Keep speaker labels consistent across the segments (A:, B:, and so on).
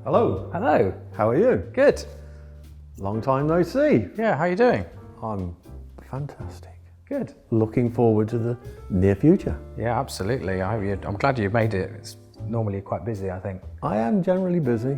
A: Hello.
B: Hello.
A: How are you?
B: Good.
A: Long time no see.
B: Yeah, how are you doing?
A: I'm fantastic.
B: Good.
A: Looking forward to the near future.
B: Yeah, absolutely. I'm glad you made it. It's normally quite busy, I think.
A: I am generally busy,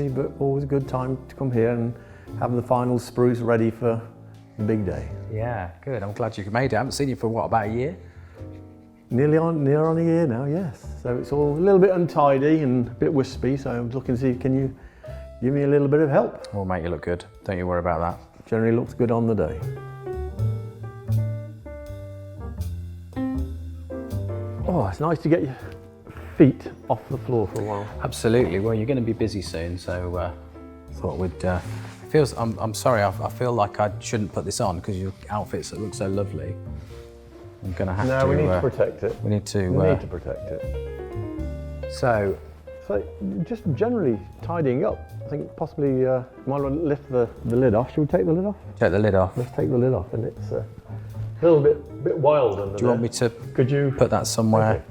A: but always a good time to come here and have the final spruce ready for the big day.
B: Yeah, good. I'm glad you made it. I haven't seen you for what, about a year?
A: Near on a year now, yes. So it's all a little bit untidy and a bit wispy, so I was looking to see, can you give me a little bit of help?
B: We'll make you look good. Don't you worry about that.
A: Generally looks good on the day. Oh, it's nice to get your feet off the floor for a while.
B: Absolutely. Well, you're going to be busy soon, so thought we'd... I'm sorry, I feel like I shouldn't put this on because your outfits look so lovely. I'm going to have to...
A: No, we need to protect it.
B: We need to
A: protect it.
B: So
A: just generally tidying up. I think possibly might want to lift the lid off. Should we take the lid off?
B: take the lid off.
A: Let's take the lid off, and it's a little bit wild under there.
B: Do you want me to
A: Could you
B: put that somewhere?
A: Okay.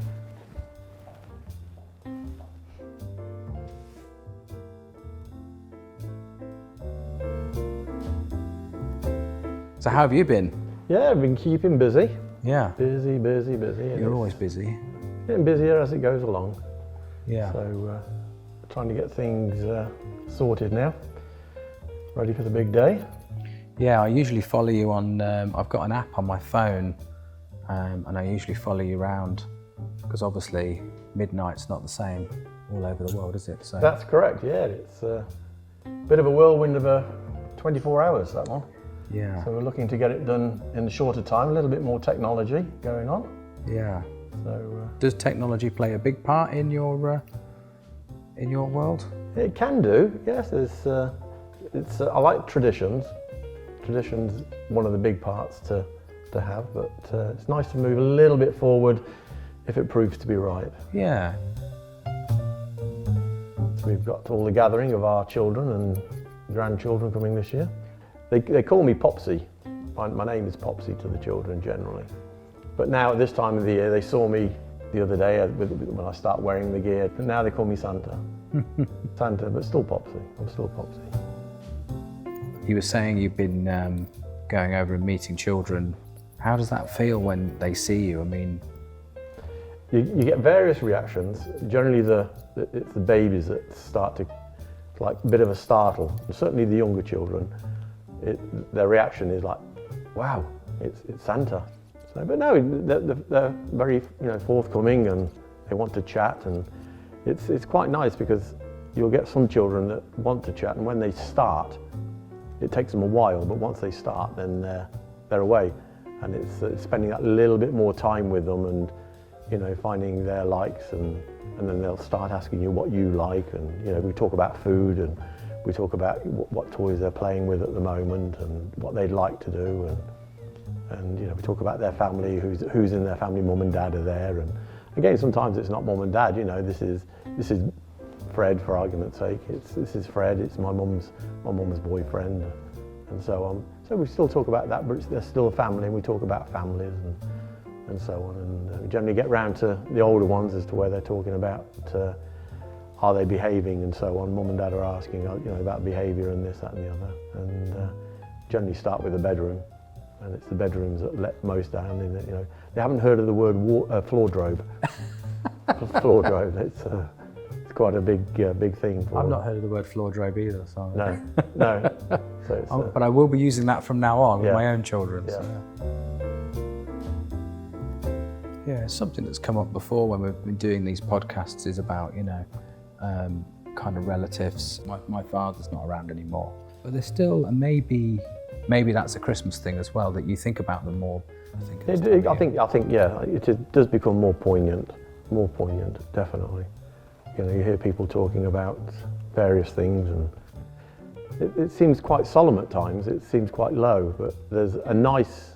B: So how have you been?
A: Yeah, I've been keeping busy.
B: Yeah.
A: Busy.
B: You're always busy.
A: Getting busier as it goes along.
B: Yeah.
A: So trying to get things sorted now. Ready for the big day.
B: Yeah, I usually follow you on, I've got an app on my phone and I usually follow you around because obviously midnight's not the same all over the world, is it? So
A: That's correct, yeah. It's a bit of a whirlwind of 24 hours, that one.
B: yeah,
A: So we're looking to get it done in the shorter time, a little bit more technology going on.
B: yeah.
A: So
B: Does technology play a big part in your world?
A: it can do, yes. I like traditions. Tradition's one of the big parts to have, but it's nice to move a little bit forward if it proves to be right.
B: Yeah.
A: So we've got all the gathering of our children and grandchildren coming this year. They call me Popsy. My name is Popsy to the children generally. But now at this time of the year, they saw me the other day when I start wearing the gear, and now they call me Santa. Santa, but still Popsy. I'm still Popsy.
B: You were saying you've been going over and meeting children. How does that feel when they see you? I mean,
A: You get various reactions. Generally, it's the babies that start to, like a bit of a startle. Certainly the younger children, their reaction is like, wow, it's Santa. So, but no, they're very forthcoming and they want to chat, and it's quite nice because you'll get some children that want to chat, and when they start, it takes them a while, but once they start, then they're away, and it's spending that little bit more time with them, and finding their likes, and then they'll start asking you what you like, and we talk about food, and we talk about what toys they're playing with at the moment, and what they'd like to do, and we talk about their family, who's in their family. Mum and dad are there, and again, sometimes it's not mum and dad. This is Fred, for argument's sake. This is Fred. It's my mum's boyfriend, and so on. So we still talk about that, but they're still a family, and we talk about families and so on. And we generally get round to the older ones as to where they're talking about are they behaving and so on. Mum and dad are asking about behaviour and this, that, and the other, and generally start with the bedroom, and it's the bedrooms that let most down. They haven't heard of the word floordrobe. Floordrobe. It's quite a big thing for
B: I've
A: them.
B: not heard of the word floordrobe either. So
A: No. So
B: but I will be using that from now on with
A: Yeah.
B: my own children.
A: Yeah.
B: So. Yeah, it's something that's come up before when we've been doing these podcasts is about, kind of relatives. My father's not around anymore, but they're still, and maybe that's a Christmas thing as well, that you think about them more.
A: I think yeah, it does become more poignant, definitely. You hear people talking about various things, and it seems quite solemn at times. It seems quite low, but there's a nice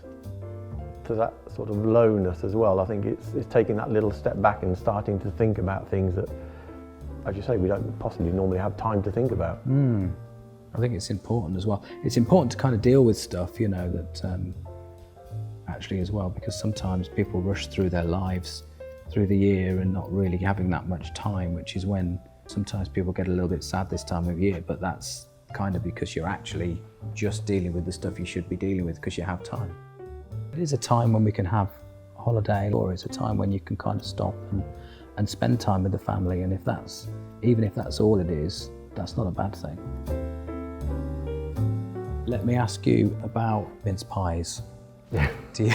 A: to that sort of lowness as well. I think it's taking that little step back and starting to think about things that, as you say, we don't possibly normally have time to think about.
B: I think it's important as well. It's important to kind of deal with stuff, that actually as well, because sometimes people rush through their lives through the year and not really having that much time, which is when Sometimes people get a little bit sad this time of year, but that's kind of because you're actually just dealing with the stuff you should be dealing with because you have time. It is a time when we can have a holiday, or it's a time when you can kind of stop and spend time with the family, and even if that's all it is, that's not a bad thing. Let me ask you about mince pies. Do you?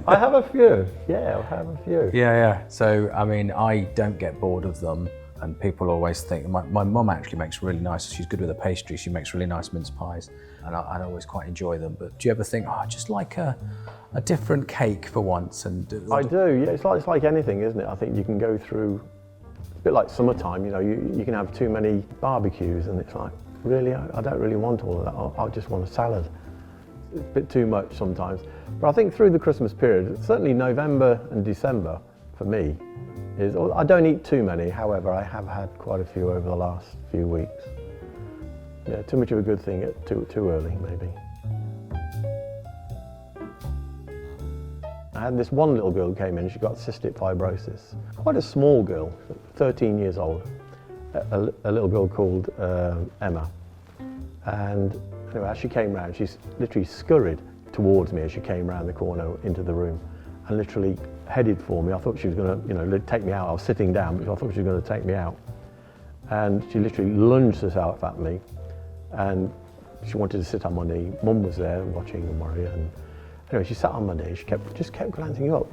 A: I have a few. Yeah, I have a few.
B: Yeah. So, I mean, I don't get bored of them, and people always think, my mum actually makes really nice, she's good with the pastry, she makes really nice mince pies, and I always quite enjoy them. But do you ever think, I just like a different cake for once?
A: I do, yeah. It's like anything, isn't it? I think you can go through, a bit like summertime, you know, you can have too many barbecues, and it's like, really, I don't really want all of that. I just want a salad. It's a bit too much sometimes. But I think through the Christmas period, certainly November and December, for me, I don't eat too many, however, I have had quite a few over the last few weeks. Yeah, too much of a good thing too early, maybe. I had this one little girl who came in, she got cystic fibrosis. Quite a small girl, 13 years old, a little girl called Emma. And anyway, as she came round, she literally scurried towards me as she came round the corner into the room and literally headed for me. I thought she was going to, take me out. I was sitting down, but I thought she was going to take me out. And she literally lunged herself at me, and she wanted to sit on my knee. Mum was there watching and worrying. And anyway, she sat on my knee. She just kept glancing up,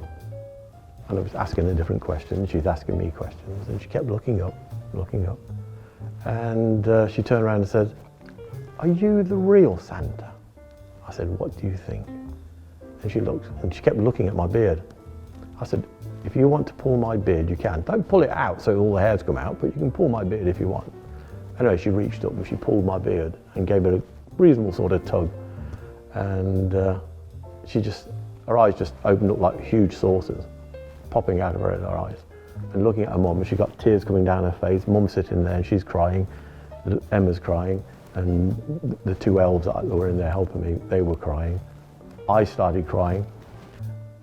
A: and I was asking her different questions. She was asking me questions, and she kept looking up. And she turned around and said, "Are you the real Santa?" I said, "What do you think?" And she looked, and she kept looking at my beard. I said, "If you want to pull my beard, you can. Don't pull it out so all the hairs come out, but you can pull my beard if you want." Anyway, she reached up and she pulled my beard and gave it a reasonable sort of tug. And her eyes just opened up like huge saucers, popping out of her eyes. And looking at her mum, and she got tears coming down her face. Mum's sitting there and she's crying, Emma's crying, and the two elves that were in there helping me, they were crying. I started crying.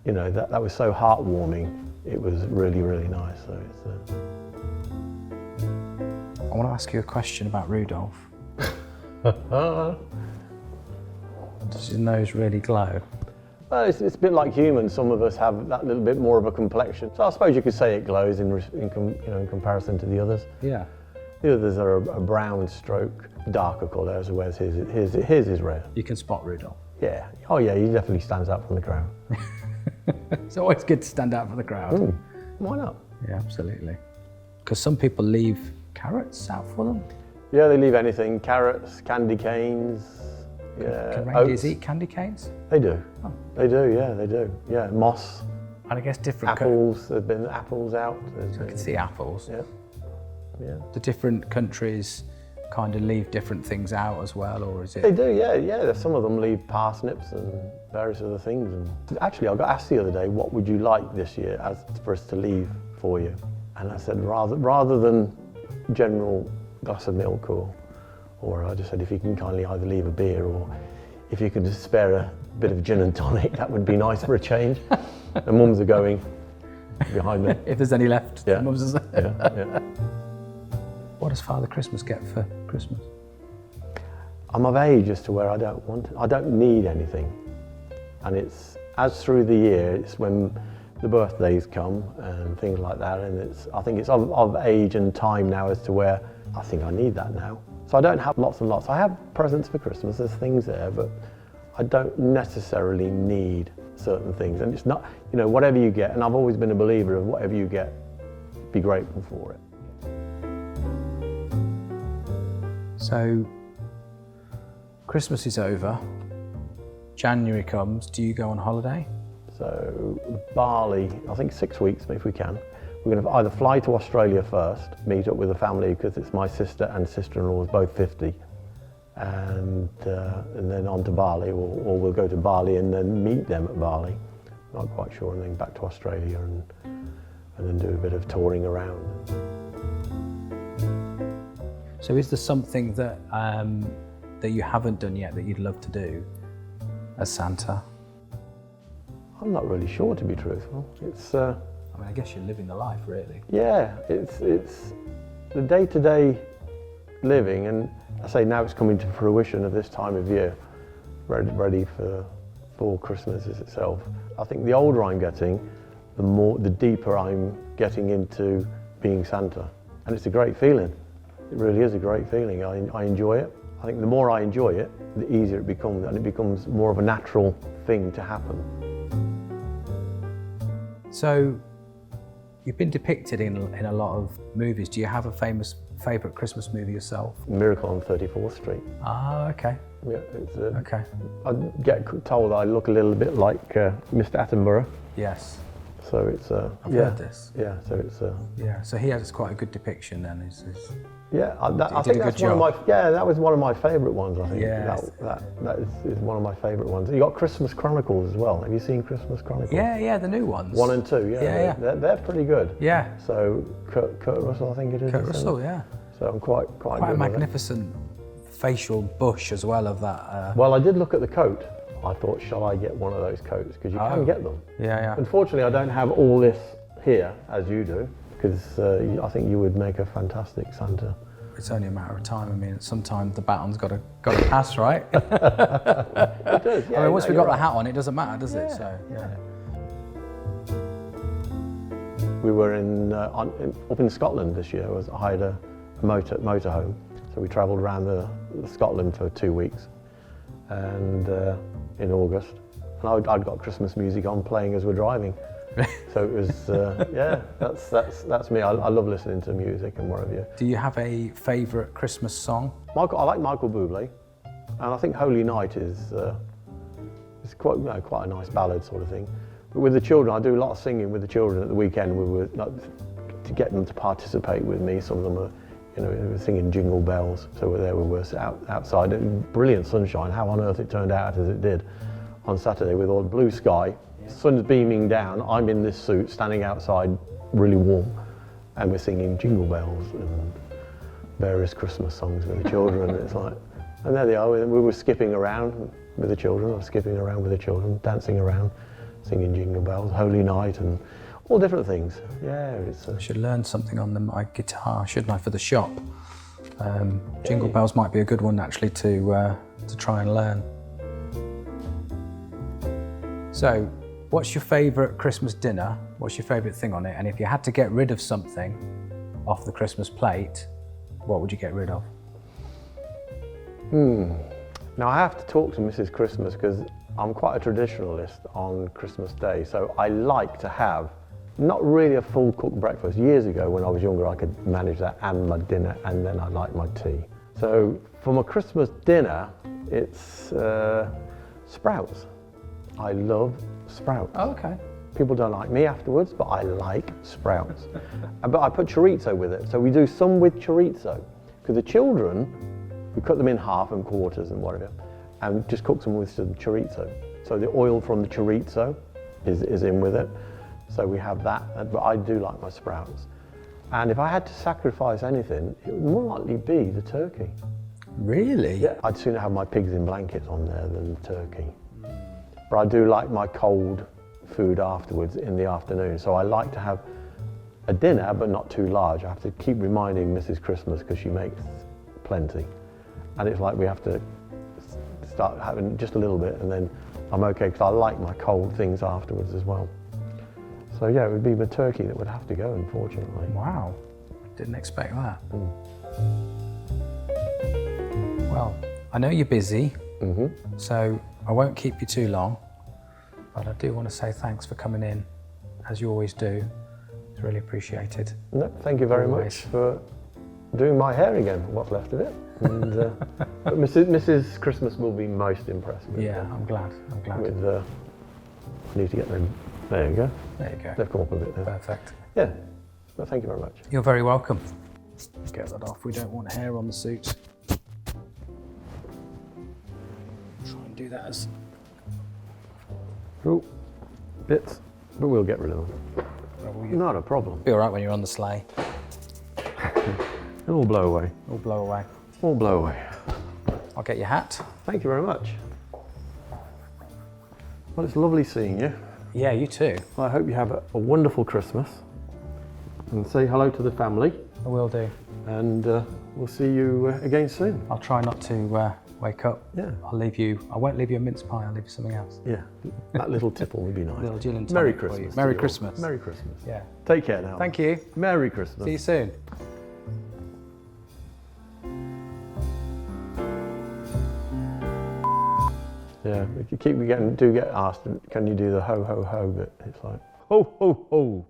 A: You know, that was so heartwarming. It was really, really nice. So
B: I want to ask you a question about Rudolph. Does his nose really glow?
A: Well, it's a bit like humans. Some of us have that little bit more of a complexion. So I suppose you could say it glows in comparison to the others.
B: Yeah.
A: The others are a brown stroke, darker colour, whereas his is red.
B: You can spot Rudolph.
A: Yeah. Oh yeah, he definitely stands out from the crowd.
B: It's always good to stand out from the crowd.
A: Why not?
B: Yeah, absolutely. Because some people leave carrots out for them.
A: Yeah, they leave anything. Carrots, candy canes. Yeah.
B: Can reindeers eat candy canes?
A: They do.
B: Oh.
A: They do, yeah, they do. Yeah, moss.
B: And I guess different...
A: Apples, there's been apples out.
B: I can see apples.
A: Yeah.
B: The different countries kind of leave different things out as well, or is it?
A: They do, yeah. Some of them leave parsnips and various other things. And actually, I got asked the other day, what would you like this year for us to leave for you? And I said, rather than general glass of milk, or I just said, if you can kindly either leave a beer, or if you could just spare a bit of gin and tonic, that would be nice for a change. The mums are going behind me.
B: If there's any left,
A: yeah.
B: Mums are...
A: yeah.
B: What does Father Christmas get for Christmas?
A: I'm of age as to where I don't need anything. And it's, as through the year, it's when the birthdays come and things like that, and I think it's of age and time now as to where I think I need that now. So I don't have lots and lots. I have presents for Christmas, there's things there, but I don't necessarily need certain things. And it's not, whatever you get, and I've always been a believer of whatever you get, be grateful for it.
B: So, Christmas is over, January comes, do you go on holiday?
A: So, Bali, I think 6 weeks if we can. We're going to either fly to Australia first, meet up with the family, because it's my sister and sister-in-law, both 50, and then on to Bali, or we'll go to Bali and then meet them at Bali. Not quite sure, and then back to Australia and then do a bit of touring around.
B: So is there something that that you haven't done yet that you'd love to do as Santa?
A: I'm not really sure, to be truthful. It's.
B: I mean, I guess you're living the life, really.
A: Yeah, it's. the day-to-day living, and I say now it's coming to fruition of this time of year, ready for Christmas itself. I think the older I'm getting, the deeper I'm getting into being Santa. And it's a great feeling. It really is a great feeling. I enjoy it. I think the more I enjoy it, the easier it becomes, and it becomes more of a natural thing to happen.
B: So, you've been depicted in a lot of movies. Do you have a favourite Christmas movie yourself?
A: Miracle on 34th Street.
B: Ah, okay.
A: Yeah, it's
B: Okay.
A: I get told I look a little bit like Mr. Attenborough.
B: Yes.
A: So it's
B: I've heard this.
A: Yeah, so it's
B: Yeah, so he has quite a good depiction then.
A: yeah. I
B: did
A: think
B: a
A: that's
B: good
A: one of my that was one of my favourite ones. I think
B: Yes.
A: that is one of my favourite ones. You got Christmas Chronicles as well. Have you seen Christmas Chronicles?
B: Yeah, the new ones.
A: 1 and 2. Yeah. They're pretty good.
B: Yeah.
A: So Kurt Russell, I think it is.
B: Kurt Russell, yeah.
A: So I'm quite
B: Quite
A: good
B: a
A: with
B: magnificent facial bush as well of that.
A: it. Well, I did look at the coat. I thought, shall I get one of those coats? Because you can get them.
B: Yeah.
A: Unfortunately, I don't have all this here as you do, because I think you would make a fantastic Santa.
B: It's only a matter of time. I mean, sometimes the baton's got to pass, right?
A: It does. Yeah,
B: I mean, once
A: no,
B: we've
A: you're
B: got the
A: right.
B: hat on, it doesn't matter, does it? So, yeah.
A: We were up in Scotland this year. I hired a motorhome, so we travelled around the Scotland for 2 weeks, and in August, and I'd got Christmas music on playing as we're driving. So it was that's me. I love listening to music and what have you.
B: Do you have a favourite Christmas song?
A: I like Michael Bublé, and I think Holy Night is quite a nice ballad sort of thing. But with the children, I do a lot of singing with the children at the weekend. We were to get them to participate with me. Some of them are, we were singing Jingle Bells. So we were outside. Brilliant sunshine. How on earth it turned out as it did on Saturday with all blue sky, sun's beaming down. I'm in this suit, standing outside, really warm, and we're singing Jingle Bells and various Christmas songs with the children. It's like, and there they are. We were skipping around with the children. I was skipping around with the children, dancing around, singing Jingle Bells, Holy Night, and all different things. Yeah, it's.
B: I should learn something on my guitar, shouldn't I, for the shop? Jingle Bells might be a good one actually to try and learn. So, what's your favourite Christmas dinner? What's your favourite thing on it? And if you had to get rid of something off the Christmas plate, what would you get rid of?
A: Now I have to talk to Mrs. Christmas because I'm quite a traditionalist on Christmas Day. So I like to have not really a full cooked breakfast. Years ago when I was younger I could manage that and my dinner, and then I like my tea. So for my Christmas dinner it's sprouts. I love sprouts.
B: Oh, okay.
A: People don't like me afterwards, but I like sprouts. But I put chorizo with it. So we do some with chorizo. Because the children, we cut them in half and quarters and whatever, and just cook them with some chorizo. So the oil from the chorizo is in with it. So we have that, but I do like my sprouts. And if I had to sacrifice anything, it would more likely be the turkey.
B: Really?
A: Yeah, I'd sooner have my pigs in blankets on there than the turkey. But I do like my cold food afterwards in the afternoon. So I like to have a dinner, but not too large. I have to keep reminding Mrs. Christmas because she makes plenty. And it's like we have to start having just a little bit and then I'm okay because I like my cold things afterwards as well. So yeah, it would be the turkey that would have to go, unfortunately.
B: Wow, didn't expect that. Well, I know you're busy, so I won't keep you too long, but I do want to say thanks for coming in, as you always do. It's really appreciated.
A: No, thank you very much for doing my hair again, what's left of it. And, but Mrs. Christmas will be most impressed with
B: Yeah, I'm glad.
A: With, I need to get them, there you go.
B: There you go.
A: They've come up a bit now.
B: Perfect.
A: Yeah, well, thank you very much.
B: You're very welcome. Get that off, we don't want hair on the suit. Try and do that as...
A: Oh, bits, but we'll get rid of them. Not a problem.
B: Be all right when you're on the sleigh.
A: It'll all blow away.
B: All blow away.
A: All blow away.
B: I'll get your hat.
A: Thank you very much. Well, it's lovely seeing you.
B: Yeah, you too.
A: I hope you have a wonderful Christmas. And say hello to the family.
B: I will do.
A: And we'll see you again soon.
B: I'll try not to wake up.
A: Yeah.
B: I won't leave you a mince pie, I'll leave you something else.
A: Yeah, that little tipple would be nice.
B: Little gin and tonic
A: Merry
B: for
A: Christmas.
B: you.
A: to
B: Merry
A: you all.
B: Christmas.
A: Merry Christmas.
B: Yeah.
A: Take care now.
B: Thank you.
A: Merry Christmas.
B: See you soon.
A: Yeah, we get asked, can you do the ho ho ho bit? It's like, ho ho ho.